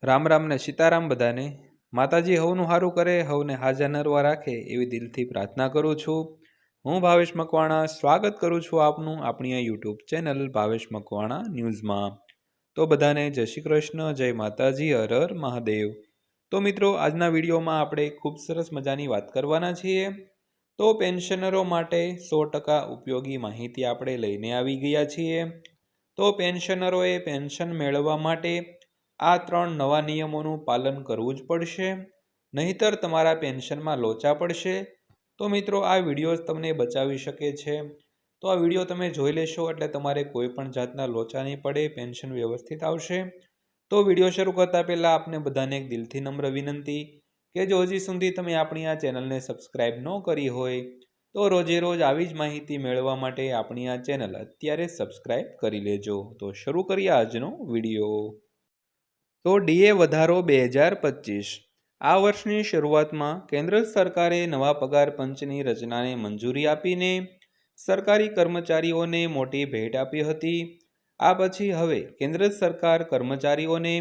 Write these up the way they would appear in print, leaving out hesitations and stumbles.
રામ રામ ને સીતારામ બધાને। માતાજી હવનું સારું કરે, હવને હાજર નરવા રાખે એવી દિલથી પ્રાર્થના કરું છું। હું ભાવેશ મકવાણા સ્વાગત કરું છું આપનું આપણી આ યુટ્યુબ ચેનલ ભાવેશ મકવાણા ન્યૂઝમાં। તો બધાને જય શ્રી કૃષ્ણ, જય માતાજી, હર હર મહાદેવ। તો મિત્રો, આજના વિડીયોમાં આપણે ખૂબ સરસ મજાની વાત કરવાના છીએ। તો પેન્શનરો માટે 100% ઉપયોગી માહિતી આપણે લઈને આવી ગયા છીએ। તો પેન્શનરોએ પેન્શન મેળવવા માટે આ 3 નવા નિયમોનું પાલન કરવું જ પડશે, નહીતર તમારા પેન્શનમાં લોચા પડશે। તો મિત્રો, આ વિડીયો તમને બચાવી શકે છે। તો આ વિડીયો તમે જોઈ લેશો એટલે તમારે કોઈ પણ જાતના લોચા નહીં પડે, પેન્શન વ્યવસ્થિત આવશે। તો વિડીયો શરૂ કરતાં પહેલાં આપને બધાને એક દિલથી નમ્ર વિનંતી કે જો હજી સુધી તમે આપણી આ ચેનલને સબસ્ક્રાઈબ ન કરી હોય તો રોજે રોજ આવી જ માહિતી મેળવવા માટે આપણી આ ચેનલ અત્યારે સબસ્ક્રાઈબ કરી લેજો। તો શરૂ કરીએ આજનો વિડીયો। તો ડીએ વધારો 2025। આ વર્ષની શરૂઆતમાં કેન્દ્ર સરકારે નવા પગાર પંચની રચનાને મંજૂરી આપીને સરકારી કર્મચારીઓને મોટી ભેટ આપી હતી। આ પછી હવે કેન્દ્ર સરકાર કર્મચારીઓને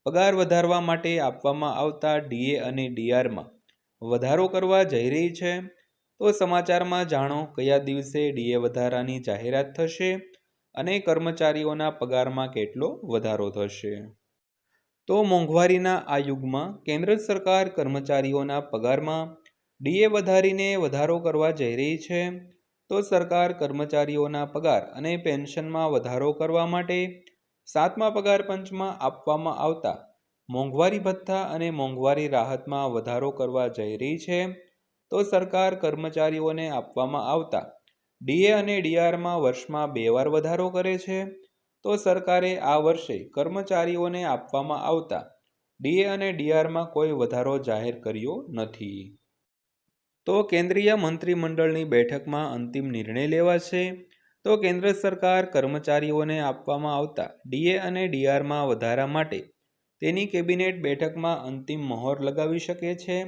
પગાર વધારવા માટે આપવામાં આવતા ડીએ અને ડીઆરમાં વધારો કરવા જઈ રહી છે। તો સમાચારમાં જાણો કયા દિવસે ડીએ વધારાની જાહેરાત થશે અને કર્મચારીઓના પગારમાં કેટલો વધારો થશે। તો મોંઘવારીના આ યુગમાં કેન્દ્ર સરકાર કર્મચારીઓના પગારમાં ડીએ વધારીને વધારો કરવા જઈ રહી છે। તો સરકાર કર્મચારીઓના પગાર અને પેન્શનમાં વધારો કરવા માટે 7મા પગાર પંચમાં આપવામાં આવતા મોંઘવારી ભથ્થા અને મોંઘવારી રાહતમાં વધારો કરવા જઈ રહી છે। તો સરકાર કર્મચારીઓને આપવામાં આવતા ડીએ અને ડીઆરમાં વર્ષમાં 2 વાર વધારો કરે છે। તો સરકારે આ વર્ષે કર્મચારીઓને આપવામાં આવતા ડીએ અને ડીઆરમાં કોઈ વધારો જાહેર કર્યો નથી। તો કેન્દ્રીય મંત્રીમંડળની બેઠકમાં અંતિમ નિર્ણય લેવાશે। તો કેન્દ્ર સરકાર કર્મચારીઓને આપવામાં આવતા ડીએ અને ડીઆરમાં વધારા માટે તેની કેબિનેટ બેઠકમાં અંતિમ મહોર લગાવી શકે છે।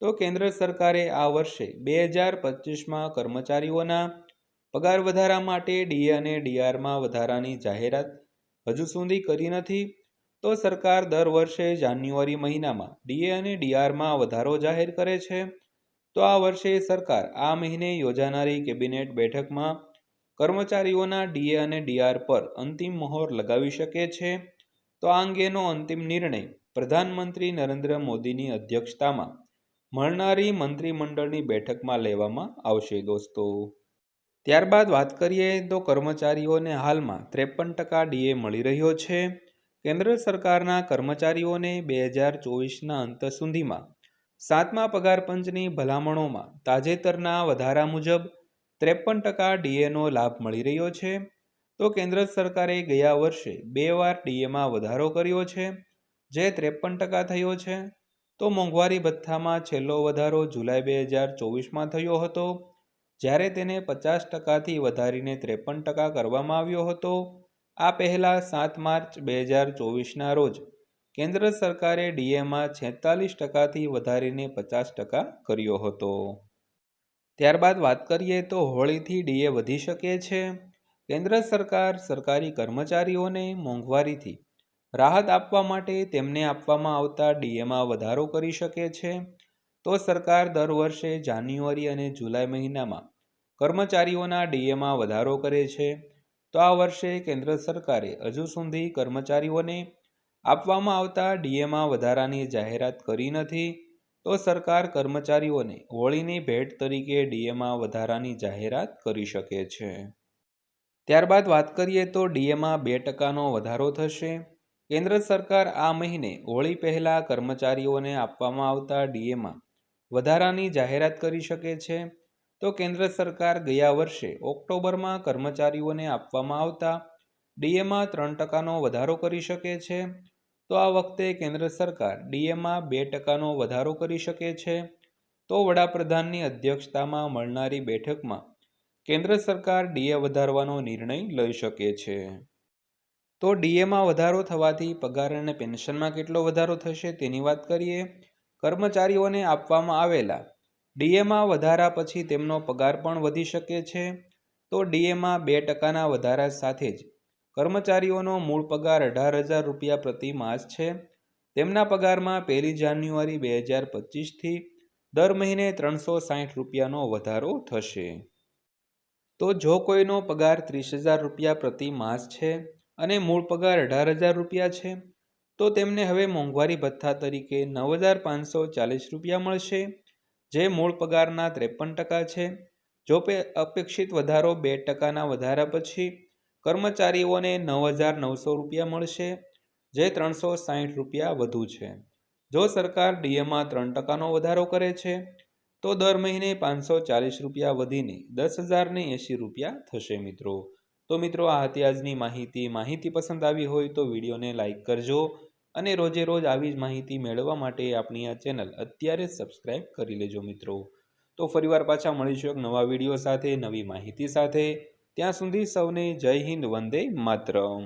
તો કેન્દ્ર સરકારે આ વર્ષે 2025માં કર્મચારીઓના પગાર વધારા માટે ડીએ અને ડીઆરમાં વધારાની જાહેરાત હજુ સુધી કરી નથી। તો સરકાર દર વર્ષે જાન્યુઆરી મહિનામાં ડીએ અને ડીઆરમાં વધારો જાહેર કરે છે। તો આ વર્ષે સરકાર આ મહિને યોજાનારી કેબિનેટ બેઠકમાં કર્મચારીઓના ડીએ અને ડીઆર પર અંતિમ મહોર લગાવી શકે છે। તો આ અંગેનો અંતિમ નિર્ણય પ્રધાનમંત્રી નરેન્દ્ર મોદીની અધ્યક્ષતામાં મળનારી મંત્રીમંડળની બેઠકમાં લેવામાં આવશે દોસ્તો। ત્યારબાદ વાત કરીએ તો કર્મચારીઓને હાલમાં 53% ડીએ મળી રહ્યો છે। કેન્દ્ર સરકારના કર્મચારીઓને 2024ના અંત સુધીમાં 7મા પગાર પંચની ભલામણોમાં તાજેતરના વધારા મુજબ 53% ડીએનો લાભ મળી રહ્યો છે। તો કેન્દ્ર સરકારે ગયા વર્ષે 2 વાર ડીએમાં વધારો કર્યો છે, જે 53% થયો છે। તો મોંઘવારી ભથ્થામાં છેલ્લો વધારો જુલાઈ 2024માં થયો હતો, જ્યારે તેને 50%થી વધારીને 53% કરવામાં આવ્યો હતો। આ પહેલાં 7 માર્ચ 2024ના રોજ કેન્દ્ર સરકારે ડીએમાં 46%થી વધારીને 50% કર્યો હતો। ત્યારબાદ વાત કરીએ તો હોળીથી ડીએ વધી શકે છે। કેન્દ્ર સરકાર સરકારી કર્મચારીઓને મોંઘવારીથી રાહત આપવા માટે તેમને આપવામાં આવતા ડીએમાં વધારો કરી શકે છે। તો સરકાર દર વર્ષે જાન્યુઆરી અને જુલાઈ મહિનામાં કર્મચારીઓના ડીએમાં વધારો કરે છે। તો આ વર્ષે કેન્દ્ર સરકારે હજુ સુધી કર્મચારીઓને આપવામાં આવતા ડીએમાં વધારાની જાહેરાત કરી નથી। તો સરકાર કર્મચારીઓને હોળીની ભેટ તરીકે ડીએમાં વધારાની જાહેરાત કરી શકે છે। ત્યારબાદ વાત કરીએ તો ડીએમાં 2%નો વધારો થશે। કેન્દ્ર સરકાર આ મહિને હોળી પહેલાં કર્મચારીઓને આપવામાં આવતા ડીએમાં વધારાની જાહેરાત કરી શકે છે। તો કેન્દ્ર સરકાર ગયા વર્ષે ઓક્ટોબરમાં કર્મચારીઓને આપવામાં આવતા ડીએમાં 3%નો વધારો કરી શકે છે। તો આ વખતે કેન્દ્ર સરકાર ડીએમાં 2%નો વધારો કરી શકે છે। તો વડાપ્રધાનની અધ્યક્ષતામાં મળનારી બેઠકમાં કેન્દ્ર સરકાર ડીએ વધારવાનો નિર્ણય લઈ શકે છે। તો ડીએમાં વધારો થવાથી પગાર અને પેન્શનમાં કેટલો વધારો થશે તેની વાત કરીએ। કર્મચારીઓને આપવામાં આવેલા ડીએમાં વધારા પછી તેમનો પગાર પણ વધી શકે છે। તો ડીએમાં 2%ના વધારા સાથે જ કર્મચારીઓનો મૂળ પગાર 18,000 રૂપિયા પ્રતિ માસ છે, તેમના પગારમાં 1 જાન્યુઆરી 2025થી દર મહિને 360 રૂપિયાનો વધારો થશે। તો જો કોઈનો પગાર 30,000 રૂપિયા પ્રતિ માસ છે અને મૂળ પગાર 18,000 રૂપિયા છે તો તેમને હવે મોંઘવારી ભથ્થા તરીકે 9,540 રૂપિયા મળશે, જે મૂળ પગારના 53% છે। જો અપેક્ષિત વધારો 2%ના વધારા પછી કર્મચારીઓને 9,900 રૂપિયા મળશે, જે 360 રૂપિયા વધુ છે। જો સરકાર ડીએમાં 3%નો વધારો કરે છે તો દર મહિને 540 રૂપિયા વધીને 10,080 રૂપિયા થશે મિત્રો। તો મિત્રો આ હતી આજની માહિતી પસંદ આવી હોય તો વિડીયોને લાઈક કરજો અને રોજે રોજ આવી જ માહિતી મેળવવા માટે આપણી આ ચેનલ અત્યારે સબસ્ક્રાઈબ કરી લેજો મિત્રો। તો ફરીવાર પાછા મળીશું એક નવા વિડીયો સાથે, નવી માહિતી સાથે। ત્યાં સુધી સૌને જય હિન્દ, વંદે માતરમ।